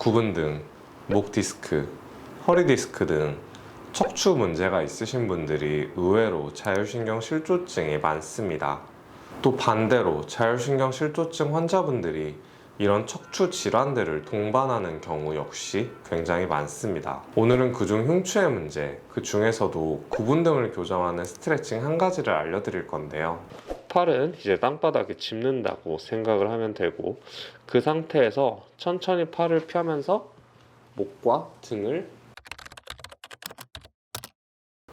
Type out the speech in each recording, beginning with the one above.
구분 등, 목 디스크, 허리 디스크 등 척추 문제가 있으신 분들이 의외로 자율신경 실조증이 많습니다. 또 반대로 자율신경 실조증 환자분들이 이런 척추 질환들을 동반하는 경우 역시 굉장히 많습니다. 오늘은 그중 흉추의 문제, 그 중에서도 구분 등을 교정하는 스트레칭 한 가지를 알려드릴 건데요. 팔은 이제 땅바닥에 짚는다고 생각을 하면 되고, 그 상태에서 천천히 팔을 펴면서 목과 등을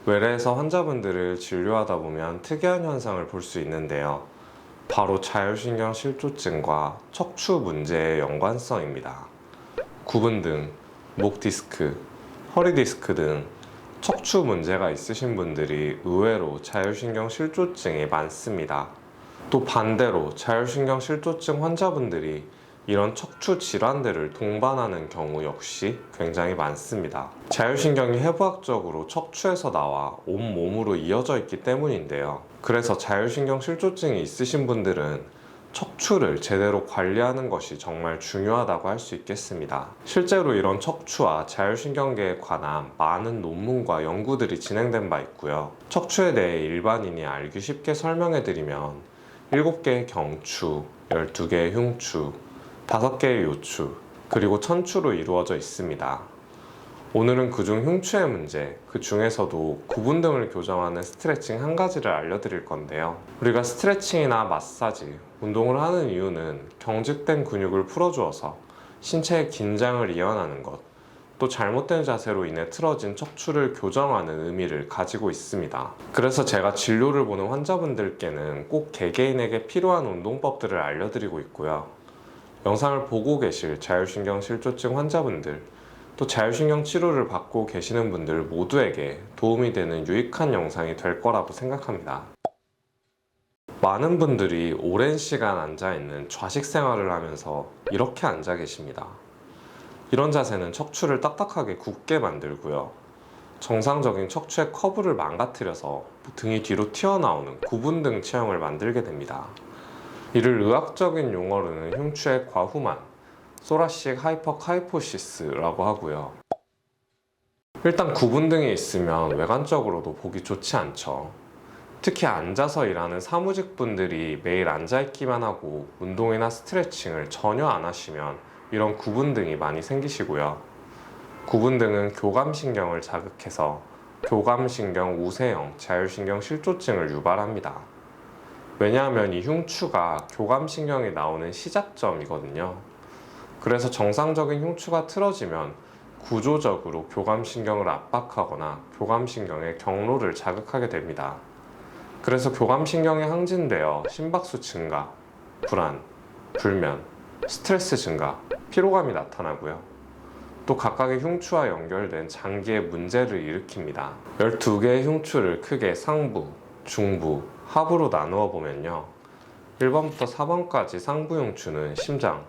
외래에서 환자분들을 진료하다 보면 특이한 현상을 볼 수 있는데요. 바로 자율신경 실조증과 척추 문제의 연관성입니다. 구분 등, 목 디스크, 허리 디스크 등 척추 문제가 있으신 분들이 의외로 자율신경 실조증이 많습니다. 또 반대로 자율신경 실조증 환자분들이 이런 척추 질환들을 동반하는 경우 역시 굉장히 많습니다. 자율신경이 해부학적으로 척추에서 나와 온몸으로 이어져 있기 때문인데요. 그래서 자율신경 실조증이 있으신 분들은 척추를 제대로 관리하는 것이 정말 중요하다고 할 수 있겠습니다. 실제로 이런 척추와 자율신경계에 관한 많은 논문과 연구들이 진행된 바 있고요. 척추에 대해 일반인이 알기 쉽게 설명해드리면 7개의 경추, 12개의 흉추, 5개의 요추, 그리고 천추로 이루어져 있습니다. 오늘은 그중 흉추의 문제, 그 중에서도 구분 등을 교정하는 스트레칭 한 가지를 알려드릴 건데요. 우리가 스트레칭이나 마사지, 운동을 하는 이유는 경직된 근육을 풀어주어서 신체의 긴장을 이완하는 것, 또 잘못된 자세로 인해 틀어진 척추를 교정하는 의미를 가지고 있습니다. 그래서 제가 진료를 보는 환자분들께는 꼭 개개인에게 필요한 운동법들을 알려드리고 있고요. 영상을 보고 계실 자율신경 실조증 환자분들, 또 자율신경 치료를 받고 계시는 분들 모두에게 도움이 되는 유익한 영상이 될 거라고 생각합니다. 많은 분들이 오랜 시간 앉아있는 좌식 생활을 하면서 이렇게 앉아 계십니다. 이런 자세는 척추를 딱딱하게 굳게 만들고요. 정상적인 척추의 커브를 망가뜨려서 등이 뒤로 튀어나오는 구분 등 체형을 만들게 됩니다. 이를 의학적인 용어로는 흉추의 과후만, 소라식 하이퍼카이포시스라고 하고요. 일단 구분 등이 있으면 외관적으로도 보기 좋지 않죠. 특히 앉아서 일하는 사무직 분들이 매일 앉아있기만 하고 운동이나 스트레칭을 전혀 안 하시면 이런 구분 등이 많이 생기시고요. 구분 등은 교감신경을 자극해서 교감신경 우세형 자율신경 실조증을 유발합니다. 왜냐하면 이 흉추가 교감신경이 나오는 시작점이거든요. 그래서 정상적인 흉추가 틀어지면 구조적으로 교감신경을 압박하거나 교감신경의 경로를 자극하게 됩니다. 그래서 교감신경이 항진되어 심박수 증가, 불안, 불면, 스트레스 증가, 피로감이 나타나고요. 또 각각의 흉추와 연결된 장기의 문제를 일으킵니다. 12개의 흉추를 크게 상부, 중부, 하부로 나누어 보면요. 1번부터 4번까지 상부 흉추는 심장,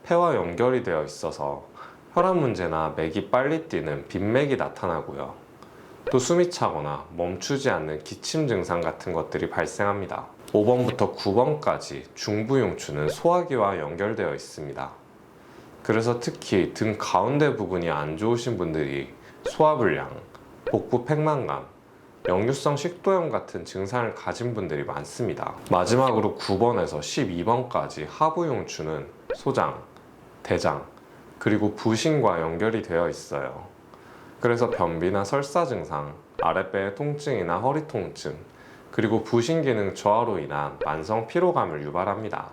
폐와 연결이 되어 있어서 혈압 문제나 맥이 빨리 뛰는 빈맥이 나타나고요. 또 숨이 차거나 멈추지 않는 기침 증상 같은 것들이 발생합니다. 5번부터 9번까지 중부 흉추는 소화기와 연결되어 있습니다. 그래서 특히 등 가운데 부분이 안 좋으신 분들이 소화불량, 복부 팽만감, 역류성 식도염 같은 증상을 가진 분들이 많습니다. 마지막으로 9번에서 12번까지 하부 흉추는 소장, 대장, 그리고 부신과 연결이 되어 있어요. 그래서 변비나 설사 증상, 아랫배의 통증이나 허리 통증, 그리고 부신 기능 저하로 인한 만성 피로감을 유발합니다.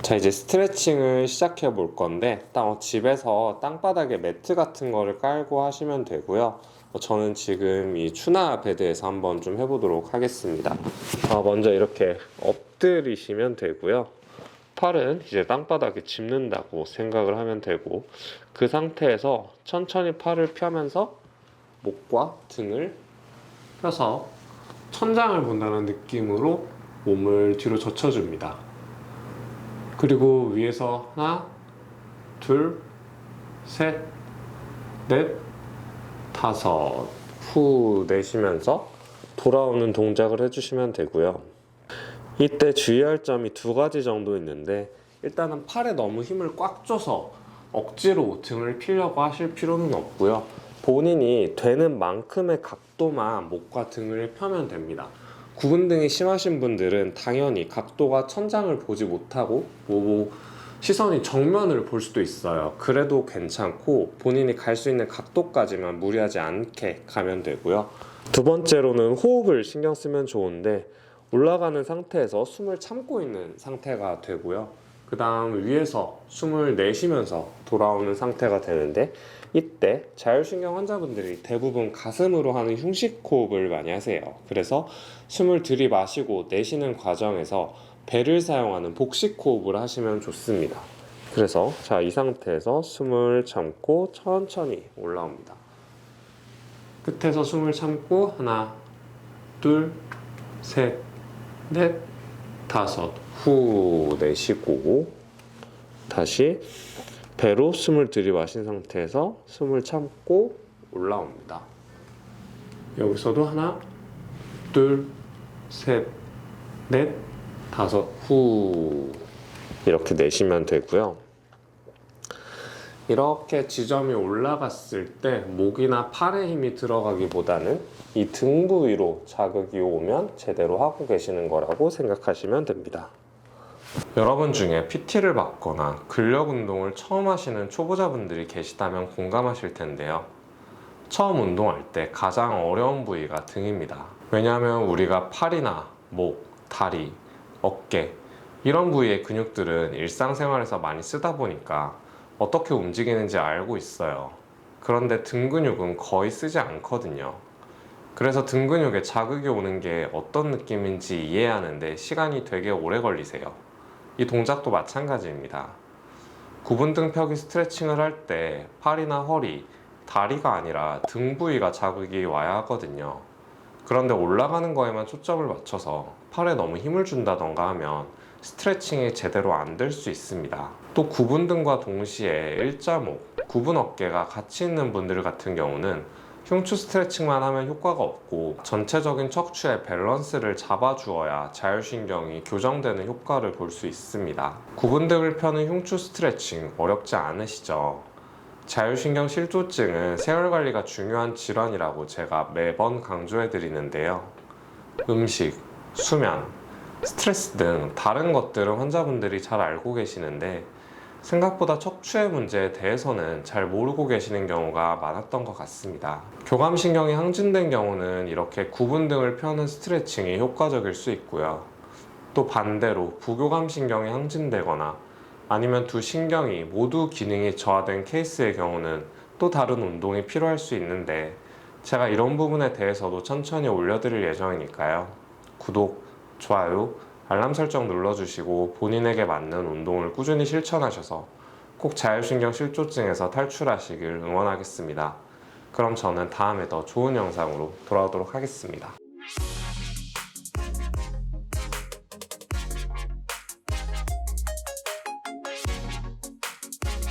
자, 이제 스트레칭을 시작해 볼 건데 집에서 땅바닥에 매트 같은 거를 깔고 하시면 되고요. 저는 지금 이 추나 베드에서 한번 좀 해보도록 하겠습니다. 먼저 이렇게 엎드리시면 되고요. 팔은 이제 땅바닥에 짚는다고 생각을 하면 되고, 그 상태에서 천천히 팔을 펴면서 목과 등을 펴서 천장을 본다는 느낌으로 몸을 뒤로 젖혀줍니다. 그리고 위에서 하나, 둘, 셋, 넷, 다섯, 후 내쉬면서 돌아오는 동작을 해주시면 되고요. 이때 주의할 점이 2가지 정도 있는데, 일단은 팔에 너무 힘을 꽉 줘서 억지로 등을 피려고 하실 필요는 없고요. 본인이 되는 만큼의 각도만 목과 등을 펴면 됩니다. 구분등이 심하신 분들은 당연히 각도가 천장을 보지 못하고 시선이 정면을 볼 수도 있어요. 그래도 괜찮고 본인이 갈 수 있는 각도까지만 무리하지 않게 가면 되고요. 두 번째로는 호흡을 신경 쓰면 좋은데 올라가는 상태에서 숨을 참고 있는 상태가 되고요. 그 다음 위에서 숨을 내쉬면서 돌아오는 상태가 되는데 이때 자율신경 환자분들이 대부분 가슴으로 하는 흉식 호흡을 많이 하세요. 그래서 숨을 들이마시고 내쉬는 과정에서 배를 사용하는 복식 호흡을 하시면 좋습니다. 그래서 자, 이 상태에서 숨을 참고 천천히 올라옵니다. 끝에서 숨을 참고 하나, 둘, 셋, 넷, 다섯, 후 내쉬고 다시 배로 숨을 들이마신 상태에서 숨을 참고 올라옵니다. 여기서도 하나, 둘, 셋, 넷, 다섯, 후 이렇게 내쉬면 되고요. 이렇게 지점이 올라갔을 때 목이나 팔에 힘이 들어가기보다는 이 등 부위로 자극이 오면 제대로 하고 계시는 거라고 생각하시면 됩니다. 여러분 중에 PT를 받거나 근력 운동을 처음 하시는 초보자분들이 계시다면 공감하실 텐데요. 처음 운동할 때 가장 어려운 부위가 등입니다. 왜냐하면 우리가 팔이나 목, 다리, 어깨 이런 부위의 근육들은 일상생활에서 많이 쓰다 보니까 어떻게 움직이는지 알고 있어요. 그런데 등 근육은 거의 쓰지 않거든요. 그래서 등 근육에 자극이 오는 게 어떤 느낌인지 이해하는데 시간이 되게 오래 걸리세요. 이 동작도 마찬가지입니다. 구분등 펴기 스트레칭을 할 때 팔이나 허리, 다리가 아니라 등 부위가 자극이 와야 하거든요. 그런데 올라가는 거에만 초점을 맞춰서 팔에 너무 힘을 준다던가 하면 스트레칭이 제대로 안 될 수 있습니다. 또 구분등과 동시에 일자목, 구분 어깨가 같이 있는 분들 같은 경우는 흉추 스트레칭만 하면 효과가 없고 전체적인 척추의 밸런스를 잡아주어야 자율신경이 교정되는 효과를 볼 수 있습니다. 구분등을 펴는 흉추 스트레칭 어렵지 않으시죠? 자율신경 실조증은 세월관리가 중요한 질환이라고 제가 매번 강조해 드리는데요. 음식, 수면, 스트레스 등 다른 것들은 환자분들이 잘 알고 계시는데 생각보다 척추의 문제에 대해서는 잘 모르고 계시는 경우가 많았던 것 같습니다. 교감신경이 항진된 경우는 이렇게 구분등을 펴는 스트레칭이 효과적일 수 있고요. 또 반대로 부교감신경이 항진되거나 아니면 두 신경이 모두 기능이 저하된 케이스의 경우는 또 다른 운동이 필요할 수 있는데 제가 이런 부분에 대해서도 천천히 올려드릴 예정이니까요. 구독, 좋아요, 알람 설정 눌러주시고 본인에게 맞는 운동을 꾸준히 실천하셔서 꼭 자율신경 실조증에서 탈출하시길 응원하겠습니다. 그럼 저는 다음에 더 좋은 영상으로 돌아오도록 하겠습니다.